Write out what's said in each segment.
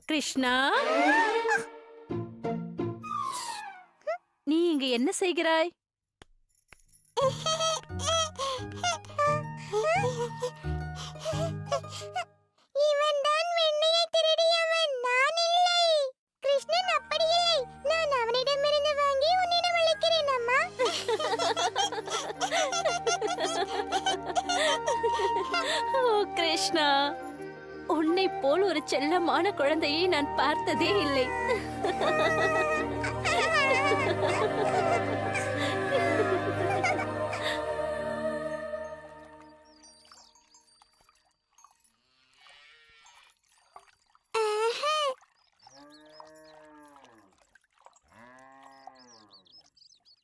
கிருஷ்ணா, நீ இங்கு என்ன செய்கிறாய்? இவன் தான் வெண்ணையை திருடியவன், நான் இல்லை. கிருஷ்ணன் அப்படி இல்லை. நான் அவனிடமிருந்து வாங்கி உன்னிடம் அளிக்கிறேன் அம்மா. ஓ கிருஷ்ணா, உன்னை போல் ஒரு செல்லமான குழந்தையை நான் பார்த்ததே இல்லை.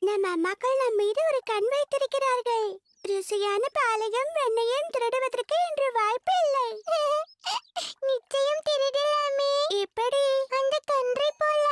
நம் அம்மாக்கள் நம் மீது ஒரு கண் வைத்திருக்கிறார்கள். ருசியான பாலையும் வெண்ணையும் திருடுவதற்கு இன்று வாய்ப்பு இல்லை. நிச்சயம் திருடலாமே. எப்படி? அந்த கன்றை போல.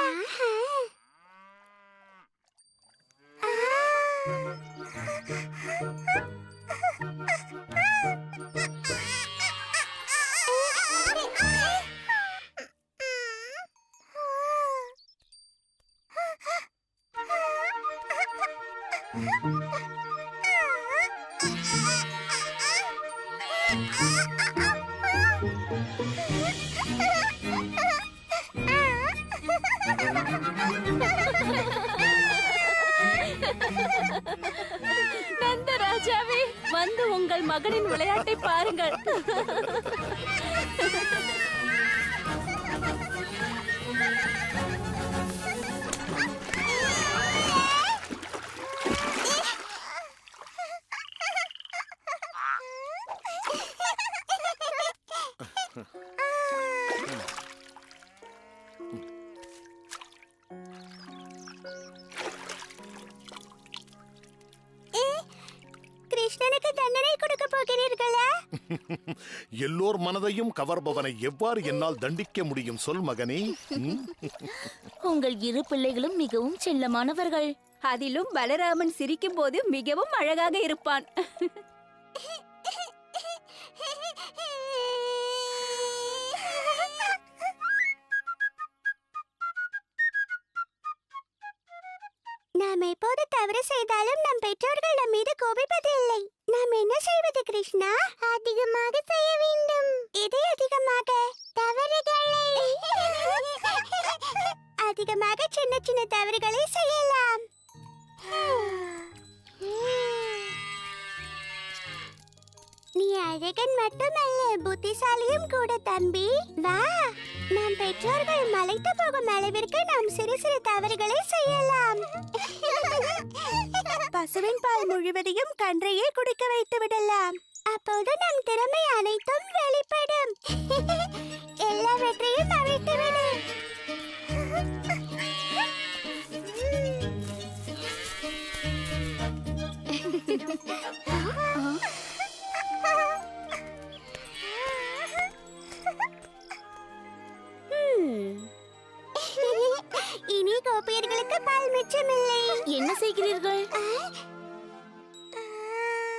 நந்தராஜாவே, வந்து உங்கள் மகனின் விளையாட்டை பாருங்கள். கிருஷ்ணனுக்கு தண்டனை கொடுக்க போகிறீர்களா? எல்லோர் மனதையும் கவர்பவனை எவ்வாறு என்னால் தண்டிக்க முடியும் சொல் மகனே. உங்கள் இரு பிள்ளைகளும் மிகவும் செல்லமானவர்கள். அதிலும் பலராமன் சிரிக்கும் போது மிகவும் அழகாக இருப்பான். நாம் எப்போது தவறு செய்தாலும் நம் பெற்றோர்கள் நம் மீது கோபிப்பதில்லை. நாம் என்ன செய்வது கிருஷ்ணா? அதிகமாக செய்ய வேண்டும். எதை அதிகமாக? தவறுகளை. அதிகமாக சின்ன சின்ன தவறுகளை செய்யலாம். நீ அழகன் மட்டுமல்ல, புத்திசாலியும் கூட தம்பி. வா, நம் பெற்றோர்கள் மலைத்து போகும் அளவிற்கு நாம் சிறு சிறு தவறுகளை செய்யலாம். பசுவின் பால் முழுவதையும் கன்றையே குடிக்க வைத்து விடலாம். அப்போது நம் திறமை அனைத்தும் வெளிப்படும். எல்லாவற்றையும் அழைத்துவிடு. இனி கோபியர்களுக்கு பால் மிச்சமில்லை. முடியவில்லை. என்ன செய்கிறீர்கள்?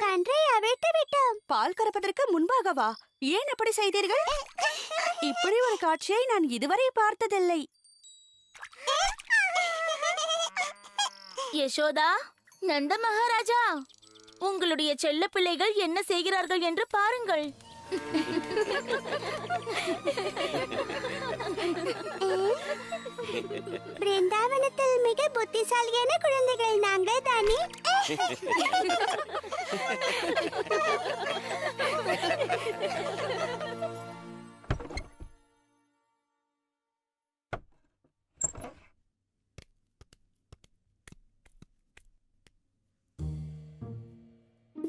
கன்றை அவிழ்த்து விட்டோம். பால் கறப்பதற்கு முன்பாகவா? ஏன் அப்படி செய்தீர்கள்? இப்படி ஒரு காட்சியை நான் இதுவரை பார்த்ததில்லை. யசோதா, நந்த மகாராஜா, உங்களுடைய செல்ல பிள்ளைகள் என்ன செய்கிறார்கள் என்று பாருங்கள். பிருந்தாவனத்தில் மிக புத்திசாலியான குழந்தைகள் நாங்கள் தானே.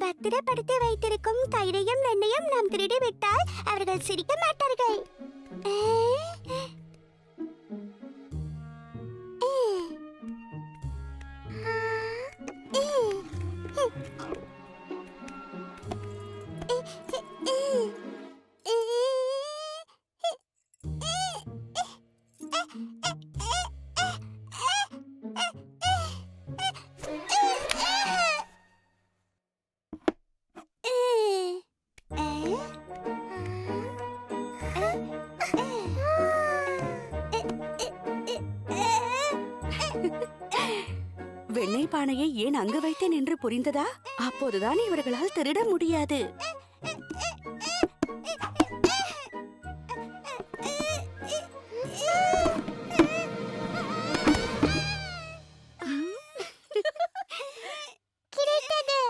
பத்திரப்படுத்தி வைத்திருக்கும் தயிரையும் வெண்ணையும் நாம் திருடிவிட்டால் அவர்கள் சிரிக்க மாட்டார்கள். வெண்ணெய் பானையை ஏன் அங்கு வைத்தேன் என்று புரிந்ததா? அப்போதுதான் இவர்களால் திருட முடியாது. கிடைத்தது.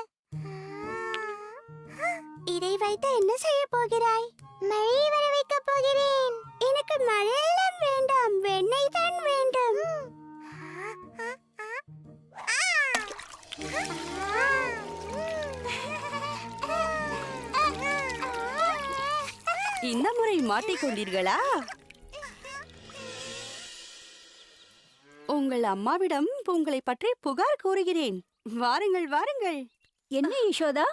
இதை வைத்து என்ன செய்ய போகிறாய்? மழை வர வைக்கப் போகிறேன். எனக்கு மழை எல்லாம் வேண்டாம், வெண்ணெய் தான் வேண்டும். இந்த முறை மாட்டிக்கொண்டீர்களா? உங்கள் அம்மாவிடம் உங்களை பற்றி புகார் கூறுகிறேன். வாருங்கள் வாருங்கள். என்ன யசோதா?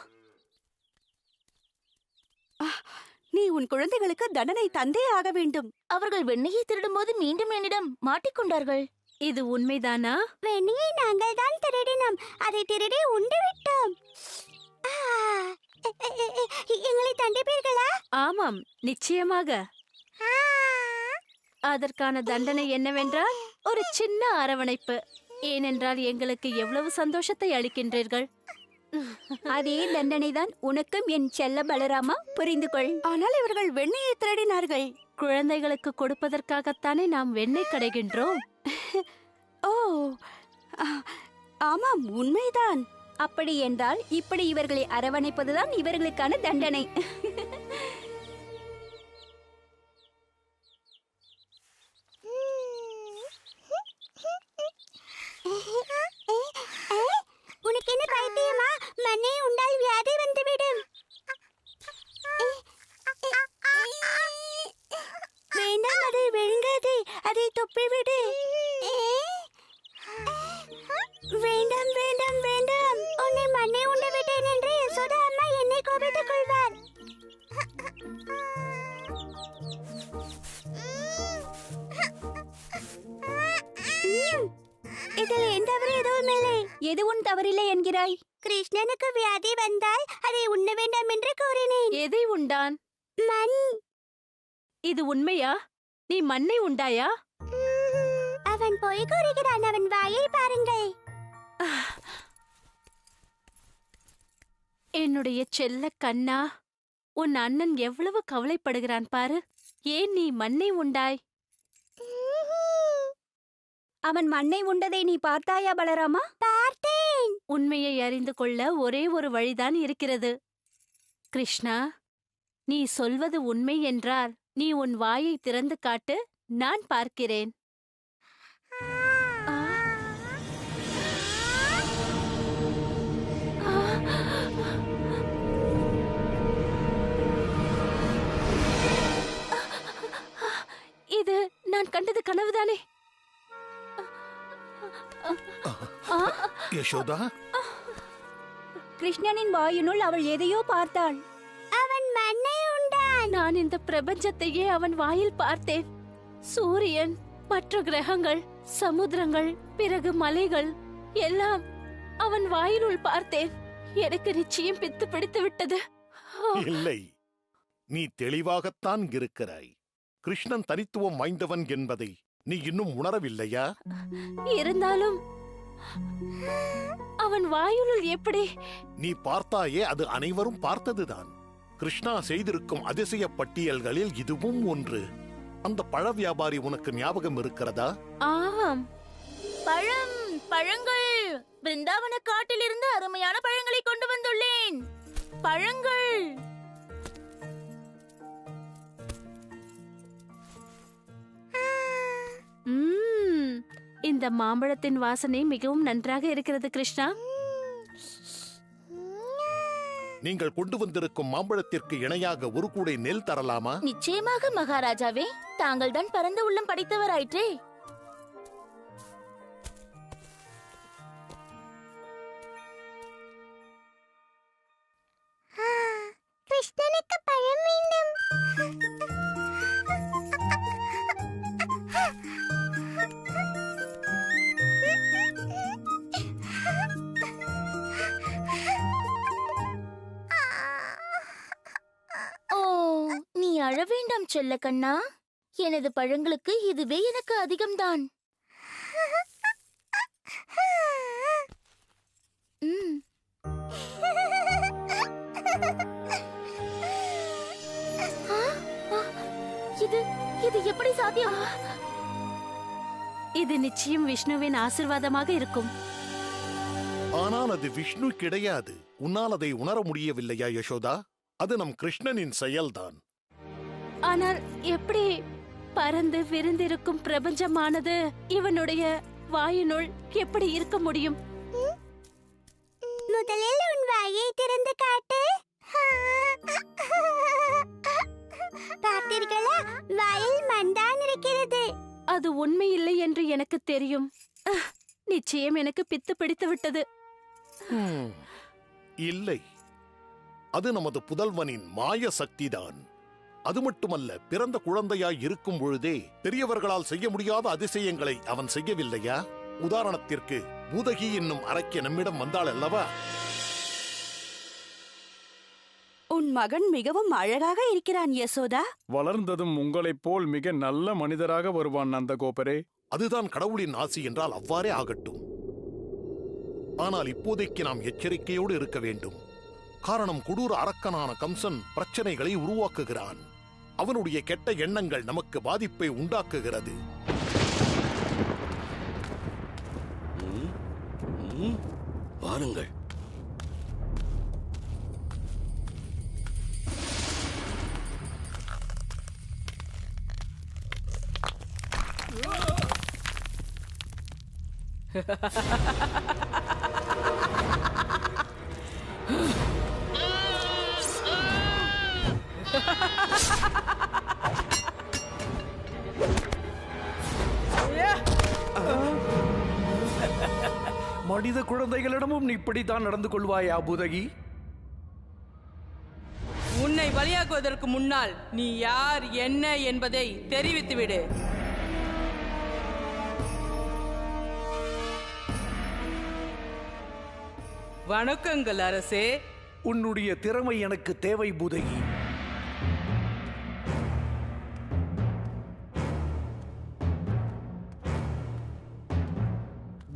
நீ உன் குழந்தைகளுக்கு தண்டனை தந்தே ஆக வேண்டும். அவர்கள் வெண்ணெயை திருடும் போது மீண்டும் என்னிடம் மாட்டிக்கொண்டார்கள். இது உண்மைதானா? வெண்ணெயை நாங்கள் தான் திருடினோம். அதை திருடி உண்டு விட்டோம். எங்களை தண்டிப்பீர்களா? ஆமாம், நிச்சயமாக. அதற்கான தண்டனை என்னவென்றால் ஒரு சின்ன அரவணைப்பு. ஏனென்றால் எங்களுக்கு எவ்வளவு சந்தோஷத்தை அளிக்கின்றீர்கள். அதே தண்டனை தான் உனக்கும் என் செல்ல பலராமா, புரிந்து கொள். ஆனால் இவர்கள் வெண்ணெயை திருடினார்கள். குழந்தைகளுக்கு கொடுப்பதற்காகத்தானே நாம் வெண்ணெய் கடைகின்றோம். ஓ, ஆமாம், உண்மைதான். அப்படி என்றால் இப்படி இவர்களை அரவணைப்பதுதான் இவர்களுக்கான தண்டனை. உனக்கு என்ன பைத்தியமா? மண்ணை உண்டால் வியாதி வந்துவிடும். வேண்டாம், அதை விழுங்காதே, அதை துப்பிவிடு. வேண்டாம் வேண்டாம் வேண்டாம். உன்னை மண்ணை உண்டு விட்டேன் என்று யசோதா அம்மா என்னை கோபித்துக் கொள்வார். இதில் என் தவறு எதுவும் இல்லை. எதுவும் தவறில்லை என்கிறாய்? கிருஷ்ணனுக்கு வியாதி வந்தால் அதை உண்ண வேண்டாம் என்று கூறினேன். எதை உண்டான்? மண். இது உண்மையா? நீ மண்ணை உண்டாயா? அவன் போய் கூறுகிறான். அவன் வாயை பாருங்கள். என்னுடைய செல்ல கண்ணா, உன் அண்ணன் எவ்வளவு கவலைப்படுகிறான் பாரு. ஏன் நீ மண்ணை உண்டாய்? அவன் மண்ணை உண்டதை நீ பார்த்தாயா பலராமா? பார்த்தேன். உண்மையை அறிந்து கொள்ள ஒரே ஒரு வழிதான் இருக்கிறது. கிருஷ்ணா, நீ சொல்வது உண்மை என்றால் நீ உன் வாயை திறந்து காட்டு, நான் பார்க்கிறேன். இது நான் கண்டது கனவுதானே? யசோதா, கிருஷ்ணனின் வாயினுள் அவள் எதையோ பார்த்தாள். அவன் மண்ணை உண்டான். நான் இந்த பிரபஞ்சத்தையே அவன் வாயில் பார்த்தேன். சூரியன், மற்ற கிரகங்கள், சமுத்திரங்கள், பிறகு மலைகள், எல்லாம் அவன் வாயிலுள் பார்த்தேன். எனக்கு நிச்சயம் பித்து பிடித்து விட்டது. இல்லை, நீ தெளிவாகத்தான் இருக்கிறாய். கிருஷ்ணன் தனித்துவம் வாய்ந்தவன் என்பதை நீ இன்னும் உணரவில்லையா? இருந்தாலும் அவன் வாயுளுள் எப்படி? நீ பார்த்தாயே, அது அனைவரும் பார்த்ததுதான். கிருஷ்ணா செய்திருக்கும் அதிசய பட்டியல்களில் இதுவும் ஒன்று. அந்த பழ வியாபாரி உனக்கு ஞாபகம் இருக்கிறதா? ஆம். பழங்கள் பிருந்தாவன காட்டிலிருந்து அருமையான பழங்களை கொண்டு வந்துள்ளேன். பழங்கள். இந்த மாம்பழத்தின் வாசனை மிகவும் நன்றாக இருக்கிறது கிருஷ்ணா. நீங்கள் கொண்டு வந்திருக்கும் மாம்பழத்திற்கு இணையாக ஒரு கூடை நெல் தரலாமா? நிச்சயமாக மகாராஜாவே, தாங்கள் தான் பரந்த உள்ளம் படைத்தவராயிற்றே. கிருஷ்ணனுக்கு பழம் வேண்டும். நீ அழ வேண்டாம் செல்ல கண்ணா. எனது பழங்களுக்கு இதுவே எனக்கு அதிகம்தான். இது எப்படி சாத்தியம்? இது நிச்சயம் விஷ்ணுவின் ஆசீர்வாதமாக இருக்கும். ஆனால் அது விஷ்ணு கிடையாது. உன்னால் அதை உணர முடியவில்லையா யசோதா? அது நம் கிருஷ்ணனின் செயல்தான். ஆனால் எப்படி பறந்து விரிந்திருக்கும் பிரபஞ்சமானது இவனுடைய வாயினுள் எப்படி இருக்க முடியும்? முதலில் உன் வாயை திறந்து காட்டு. பார்த்தீர்களா, வாயில் மண்தான் இருக்கிறது. அது உண்மை இல்லை என்று எனக்கு தெரியும். நிச்சயம் எனக்கு பித்து பிடித்து விட்டது. இல்லை, அது நமது புதல்வனின் மாய சக்திதான். அது மட்டுமல்ல, பிறந்த குழந்தையாய் இருக்கும் பொழுதே பெரியவர்களால் செய்ய முடியாத அதிசயங்களை அவன் செய்யவில்லையா? உதாரணத்திற்கு பூதகி என்னும் அரக்கி நம்மிடம் வந்தாள் அல்லவா? உன் மகன் மிகவும் அழகாக இருக்கிறான் யசோதா. வளர்ந்ததும் உங்களைப் போல் மிக நல்ல மனிதராக வருவான் நந்தகோபரே. அதுதான் கடவுளின் ஆசி என்றால் அவ்வாறே ஆகட்டும். ஆனால் இப்போதைக்கு நாம் எச்சரிக்கையோடு இருக்க வேண்டும். காரணம், கொடூர அரக்கனான கம்சன் பிரச்சனைகளை உருவாக்குகிறான். அவனுடைய கெட்ட எண்ணங்கள் நமக்கு பாதிப்பை உண்டாக்குகிறது. வாருங்கள். மனித குழந்தைகளிடமும் நீ இப்படித்தான் நடந்து கொள்வாயா பூதகி? உன்னை பலியாக்குவதற்கு முன்னால் நீ யார் என்ன என்பதை தெரிவித்துவிடு. வணக்கங்கள் அரசே. உன்னுடைய திறமை எனக்கு தேவை பூதகி.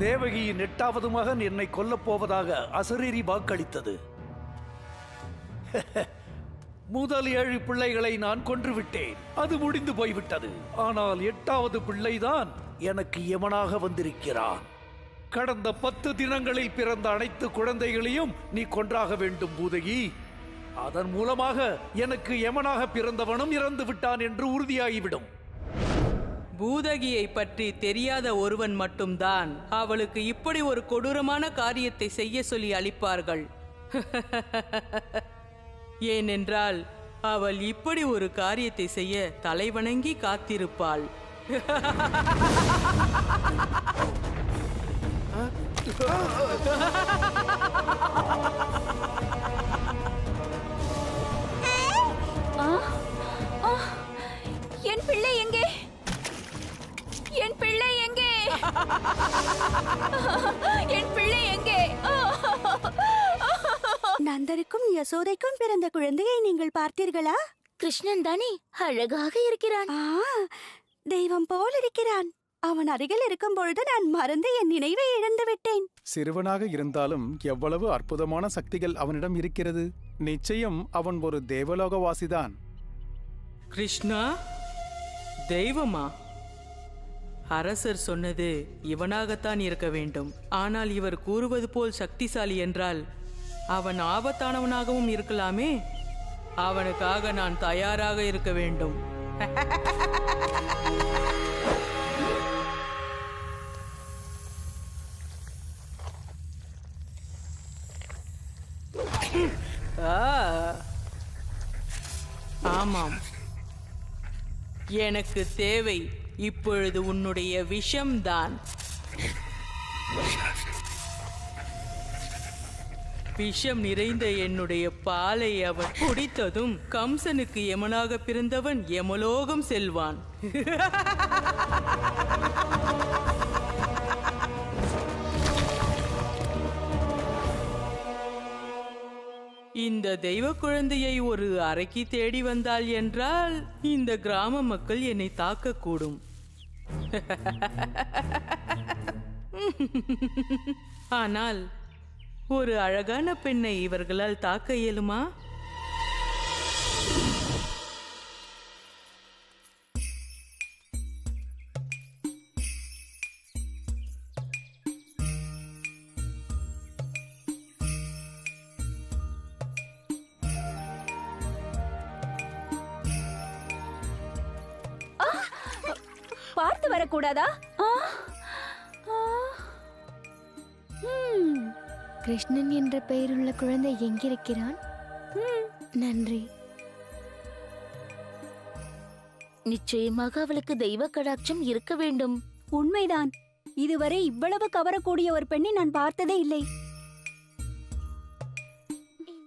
தேவகியின் 8வது மகன் என்னை கொல்லப் போவதாக அசரீரி வாக்களித்தது. முதல் 7 பிள்ளைகளை நான் கொன்றுவிட்டேன். அது முடிந்து போய்விட்டது. ஆனால் 8வது பிள்ளைதான் எனக்கு யமனாக வந்திருக்கிறான். கடந்த 10 தினங்களில் பிறந்த அனைத்து குழந்தைகளையும் நீ கொன்றாக வேண்டும் பூதகி. அதன் மூலமாக எனக்கு யமனாக பிறந்தவனும் இறந்து விட்டான் என்று உறுதியாகிவிடும். பூதகியை பற்றி தெரியாத ஒருவன் மட்டும்தான் அவளுக்கு இப்படி ஒரு கொடூரமான காரியத்தை செய்ய சொல்லி அளிப்பார்கள். ஏனென்றால் அவள் இப்படி ஒரு காரியத்தை செய்ய தலைவணங்கி காத்திருப்பாள். என் பிள்ளை எங்கே? என் பிள்ளை எங்கே? என் யசோதைக்கும் பிறந்த குழந்தையை நீங்கள் பார்த்தீர்களா? கிருஷ்ணன் தானே அழகாக இருக்கிறான். தெய்வம் போல் இருக்கிறான். அவன் அருகில் இருக்கும் பொழுது நான் மறந்து என் நினைவை இழந்து விட்டேன். சிறுவனாக இருந்தாலும் எவ்வளவு அற்புதமான சக்திகள் அவனிடம் இருக்கிறது. நிச்சயம் அவன் ஒரு தேவலோகவாசிதான். கிருஷ்ணா, தெய்வமா? அரசர் சொன்னது இவனாகத்தான் இருக்க வேண்டும். ஆனால் இவர் கூறுவது போல் சக்திசாலி என்றால் அவன் ஆபத்தானவனாகவும் இருக்கலாமே. அவனுக்காக நான் தயாராக இருக்க வேண்டும். ஆமாம், எனக்கு தேவை இப்பொழுது உன்னுடைய விஷம்தான். விஷம் நிறைந்த என்னுடைய பாலை அவன் குடித்ததும் கம்சனுக்கு யமனாக பிறந்தவன் யமலோகம் செல்வான். இந்த தெய்வ குழந்தையை ஒரு அறைக்கு தேடி வந்தாள் என்றால் இந்த கிராம மக்கள் என்னை தாக்கக்கூடும். ஆனால் ஒரு அழகான பெண்ணை இவர்களால் தாக்க இயலுமா? பார்த்து வரக்கூடாதா? கிருஷ்ணன் என்ற பெயருள்ள குழந்தை எங்கிருக்கிறான்? நன்றி. நிச்சயமாக அவளுக்கு தெய்வ கடாட்சம் இருக்க வேண்டும். உண்மைதான். இதுவரை இவ்வளவு கவரக்கூடிய ஒரு பெண்ணை நான் பார்த்ததே இல்லை.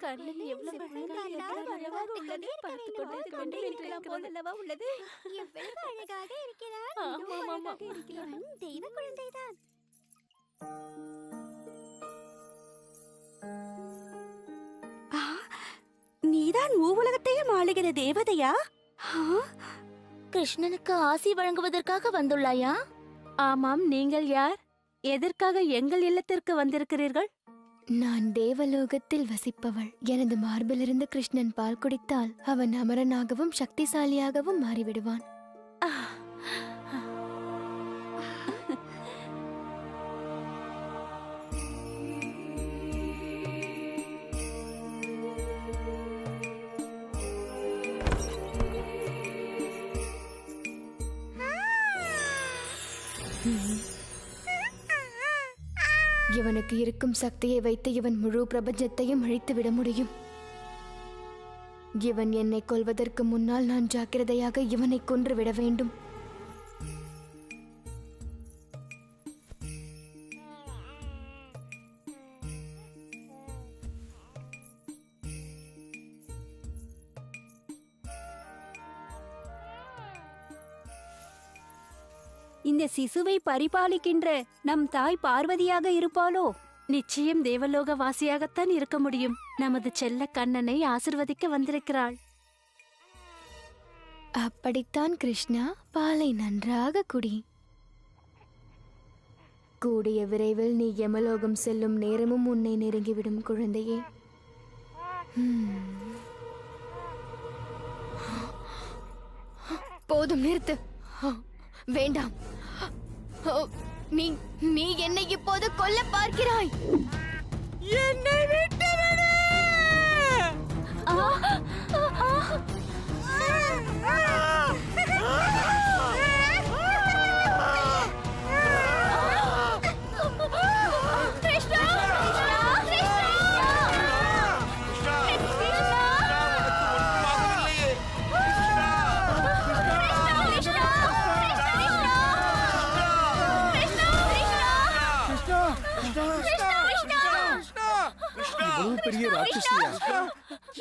கண்ணில் எவ்வளவு அழகாக உள்ளது, பார்த்துக் கொண்டே இருக்கலாம் போலல்லவா உள்ளது. எவ்வளவு அழகாக இருக்கிறான். தெய்வ குழந்தைதான். நீதான் மூவுலகத்தையும் ஆளுகிற தேவதையா? கிருஷ்ணனுக்கு ஆசி வழங்குவதற்காக வந்துள்ளாயா? ஆமாம், நீங்கள் யார்? எதற்காக எங்கள் இல்லத்திற்கு வந்திருக்கிறீர்கள்? நான் தேவலோகத்தில் வசிப்பவள். எனது மார்பிலிருந்து கிருஷ்ணன் பால் குடித்தால் அவன் அமரனாகவும் சக்திசாலியாகவும் மாறிவிடுவான். இவனுக்கு இருக்கும் சக்தியை வைத்து இவன் முழு பிரபஞ்சத்தையும் அழித்துவிட முடியும். இவன் என்னை கொல்வதற்கு முன்னால் நான் ஜாக்கிரதையாக இவனை கொன்றுவிட வேண்டும். இந்த சிசுவை பரிபாலிக்கின்ற நம் தாய் பார்வதியாக இருப்பாளோ? நிச்சயம் தேவலோக வாசியாகத்தான் இருக்க முடியும். நமது செல்ல கண்ணனை ஆசிர்வதிக்க வந்திருக்கிறாள். அப்படித்தான் கிருஷ்ணா, பாலை நன்றாக குடி. கூடிய விரைவில் நீ யமலோகம் செல்லும் நேரமும் உன்னை நெருங்கிவிடும் குழந்தையே. போதும், நிறுத்து. வேண்டாம். நீ என்னை இப்போது கொல்ல பார்க்கிறாய். என்னை விட்டுவிடு!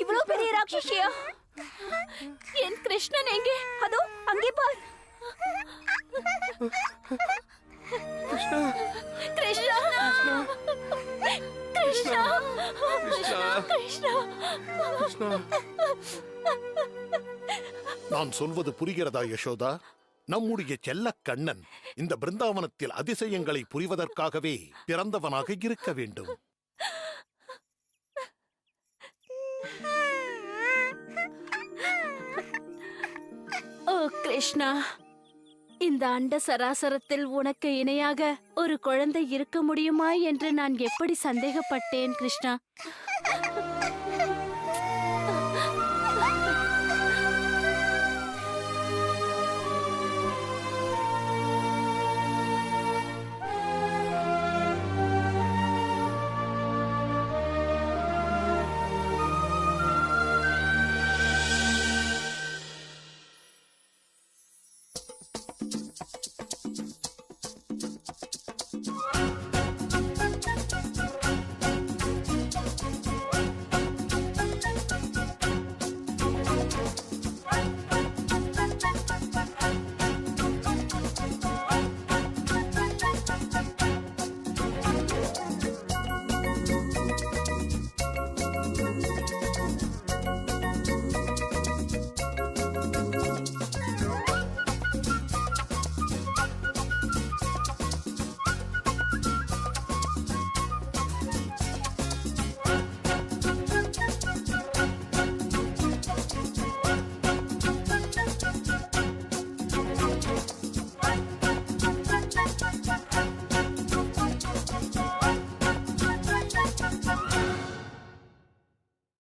இவ்வளவு பெரிய ராட்சசியா? என் கிருஷ்ணன் எங்கே? அதோ அங்கே பார். கிருஷ்ணா, கிருஷ்ணா, கிருஷ்ணா கிருஷ்ணா நான் சொல்வது புரிகிறதா யசோதா? நம்முடைய செல்ல கண்ணன் இந்த பிருந்தாவனத்தில் அதிசயங்களை புரிவதற்காகவே பிறந்தவனாக இருக்க வேண்டும். ஓ கிருஷ்ணா, இந்த அண்ட சராசரத்தில் உனக்கு இணையாக ஒரு குழந்தை இருக்க முடியுமா என்று நான் எப்படி சந்தேகப்பட்டேன் கிருஷ்ணா.